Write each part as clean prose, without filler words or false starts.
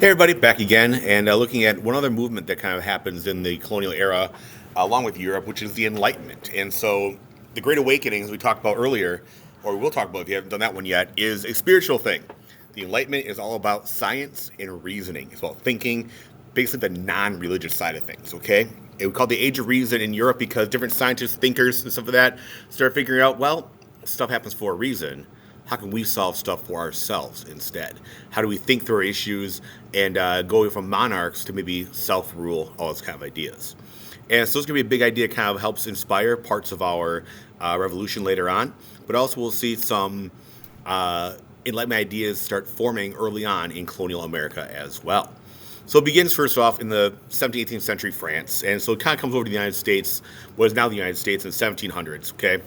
Hey everybody, back again, and looking at one other movement that kind of happens in the colonial era, along with Europe, which is the Enlightenment. And so, the Great Awakening, as we talked about earlier, or we will talk about if you haven't done that one yet, is a spiritual thing. The Enlightenment is all about science and reasoning. It's about thinking, basically the non-religious side of things. Okay, it was called the Age of Reason in Europe because different scientists, thinkers, and stuff like that started figuring out, well, stuff happens for a reason. How can we solve stuff for ourselves instead? How do we think through our issues and go from monarchs to maybe self-rule, all those kind of ideas? And so it's going to be a big idea, kind of helps inspire parts of our revolution later on, but also we'll see some Enlightenment ideas start forming early on in colonial America as well. So it begins first off in the 17th, 18th century France, and so it kind of comes over to the United States, what is now the United States in the 1700s. Okay,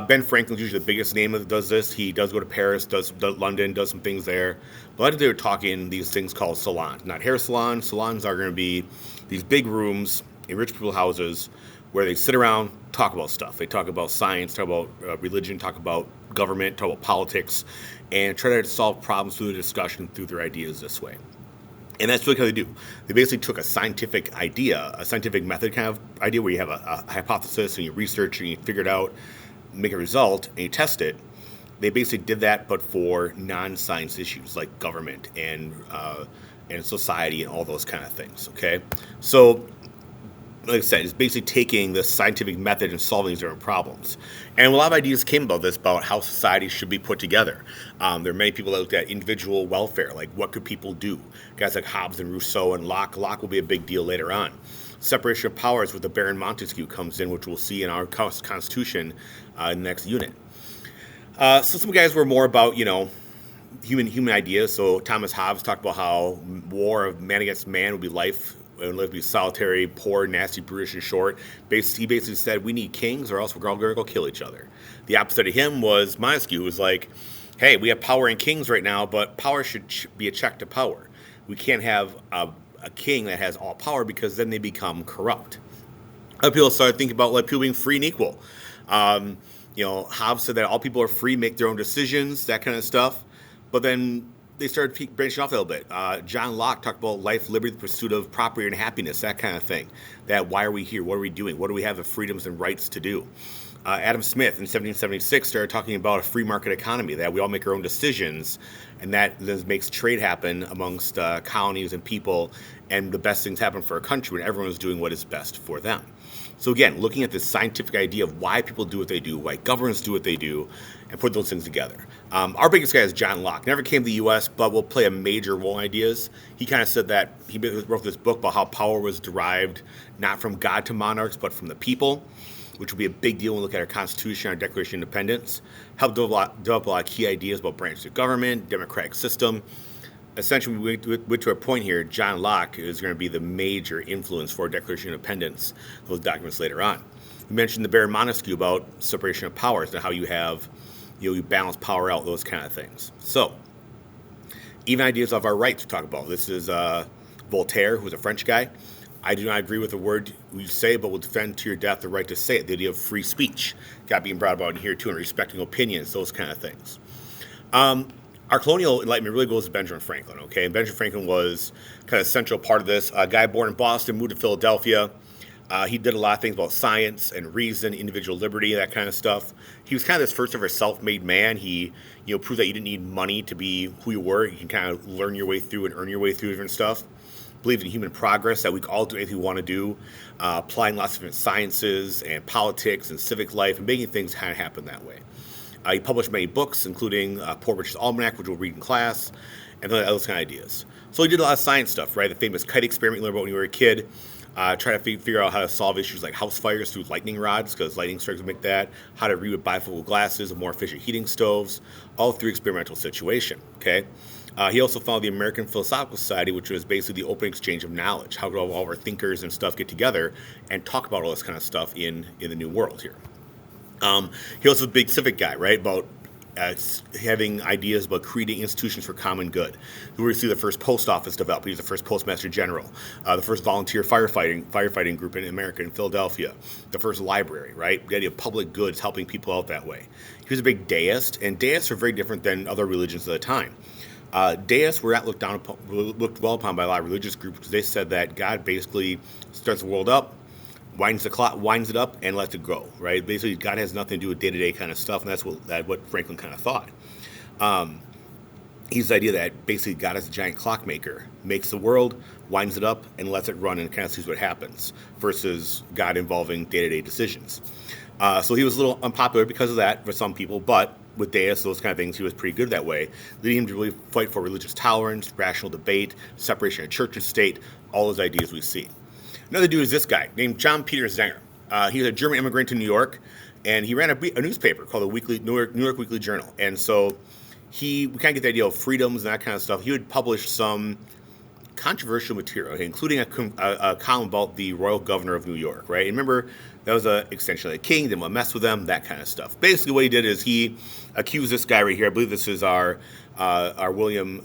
Ben Franklin's usually the biggest name that does this. He does go to Paris, does London, does some things there. But I think they were talking these things called salons, not hair salons. Salons are going to be these big rooms in rich people's houses where they sit around, talk about stuff. They talk about science, talk about religion, talk about government, talk about politics, and try to solve problems through the discussion, through their ideas this way. And that's really what they do. They basically took a scientific idea, a scientific method kind of idea where you have a hypothesis and you research and you figure it out, make a result, and you test it. They basically did that, but for non-science issues like government and society and all those kind of things. Okay, so like I said, it's basically taking the scientific method and solving these different problems. And a lot of ideas came about this, about how society should be put together. There are many people that looked at individual welfare, like what could people do? Guys like Hobbes and Rousseau and Locke. Locke will be a big deal later on. Separation of powers with the Baron Montesquieu comes in, which we'll see in our Constitution in the next unit. So some guys were more about, human ideas. So Thomas Hobbes talked about how war of man against man would be life. It would be solitary, poor, nasty, brutish, and short. He basically said we need kings or else we're all going to go kill each other. The opposite of him was Montesquieu, who was like, hey, we have power in kings right now, but power should be a check to power. We can't have a king that has all power because then they become corrupt. Other people started thinking about like people being free and equal. Hobbes said that all people are free, make their own decisions, that kind of stuff. But then they started branching off a little bit. John Locke talked about life, liberty, the pursuit of property and happiness, that kind of thing. That why are we here? What are we doing? What do we have the freedoms and rights to do? Adam Smith in 1776 started talking about a free market economy, that we all make our own decisions, and that makes trade happen amongst colonies and people, and the best things happen for a country when everyone is doing what is best for them. So again, looking at this scientific idea of why people do what they do, why governments do what they do, and put those things together. Our biggest guy is John Locke. Never came to the U.S., but will play a major role in ideas. He kind of said that he wrote this book about how power was derived not from God to monarchs, but from the people, which will be a big deal when we look at our Constitution, our Declaration of Independence. Helped develop a lot of key ideas about branches of government, democratic system. Essentially, we went to a point here. John Locke is going to be the major influence for Declaration of Independence, those documents later on. We mentioned the Baron Montesquieu about separation of powers and how you have, you balance power out, those kind of things. So, even ideas of our rights we talk about. This is Voltaire, who's a French guy. I do not agree with the word you say, but will defend to your death the right to say it. The idea of free speech got being brought about in here too, and respecting opinions, those kind of things. Our colonial enlightenment really goes to Benjamin Franklin, okay? And Benjamin Franklin was kind of a central part of this. A guy born in Boston, moved to Philadelphia. He did a lot of things about science and reason, individual liberty, that kind of stuff. He was kind of this first ever self-made man. He, proved that you didn't need money to be who you were. You can kind of learn your way through and earn your way through different stuff. Believed in human progress, that we can all do anything we want to do, applying lots of different sciences and politics and civic life and making things kind of happen that way. He published many books, including Poor Richard's Almanac, which we'll read in class, and those kind of ideas. So he did a lot of science stuff, right? The famous kite experiment you learned about when you were a kid. Try to figure out how to solve issues like house fires through lightning rods, because lightning strikes will make that. How to read with bifocal glasses, more efficient heating stoves, all through experimental situation, okay? He also founded the American Philosophical Society, which was basically the open exchange of knowledge. How could all of our thinkers and stuff get together and talk about all this kind of stuff in the new world here. He also was a big civic guy, right, about having ideas about creating institutions for common good. We see the first post office developed. He was the first postmaster general, the first volunteer firefighting group in America, in Philadelphia, the first library, right? The idea of public goods, helping people out that way. He was a big deist, and deists are very different than other religions at the time. Deists were not looked well upon by a lot of religious groups because they said that God basically starts the world up, winds it up, and lets it go. Right? Basically, God has nothing to do with day-to-day kind of stuff, and that's what Franklin kind of thought. He's the idea that basically God is a giant clockmaker, makes the world, winds it up, and lets it run and kind of sees what happens, versus God involving day-to-day decisions. So he was a little unpopular because of that for some people, but with deists, those kind of things, he was pretty good that way, leading him to really fight for religious tolerance, rational debate, separation of church and state, all those ideas we see. Another dude is this guy named John Peter Zenger. He was a German immigrant to New York, and he ran a newspaper called the New York Weekly Journal. And so we kind of get the idea of freedoms and that kind of stuff. He would publish some controversial material, including a column about the royal governor of New York, right? And remember, that was an extension of the king, didn't want to mess with them, that kind of stuff. Basically, what he did is he accused this guy right here. I believe this is our William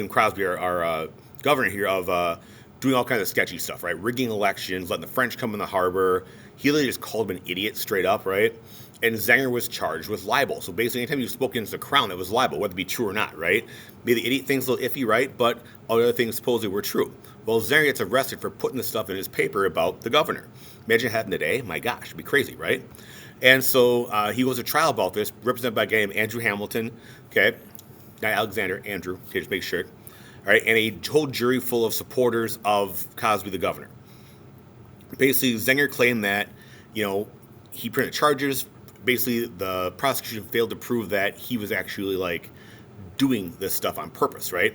Crosby, our governor here, of doing all kinds of sketchy stuff, right? Rigging elections, letting the French come in the harbor. He literally just called him an idiot straight up, right? And Zenger was charged with libel. So basically, anytime you spoke against the crown, that was libel, whether it be true or not, right? Maybe the idiot thing's a little iffy, right? But all the other things supposedly were true. Well, Zenger gets arrested for putting this stuff in his paper about the governor. Imagine it happened today. My gosh, it'd be crazy, right? And so he goes to trial about this, represented by a guy named Andrew Hamilton, okay? Not Alexander, Andrew, okay, just make sure. All right, and a whole jury full of supporters of Cosby the governor. Basically, Zenger claimed that, he printed charges. Basically, the prosecution failed to prove that he was actually, doing this stuff on purpose, right?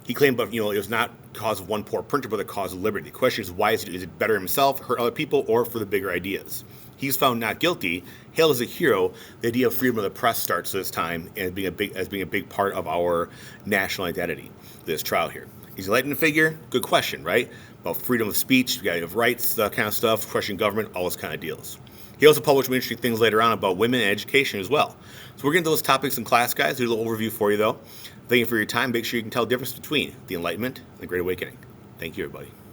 He claimed, but, it was not cause of one poor printer, but the cause of liberty. The question is, why is it better himself, hurt other people, or for the bigger ideas? He's found not guilty, hailed as a hero. The idea of freedom of the press starts this time as being a big part of our national identity, this trial here. He's an enlightened figure? Good question, right? About freedom of speech, you have rights, that kind of stuff, questioning government, all those kind of deals. He also published some interesting things later on about women and education as well. So we're getting to those topics in class, guys. Here's a little overview for you, though. Thank you for your time. Make sure you can tell the difference between the Enlightenment and the Great Awakening. Thank you, everybody.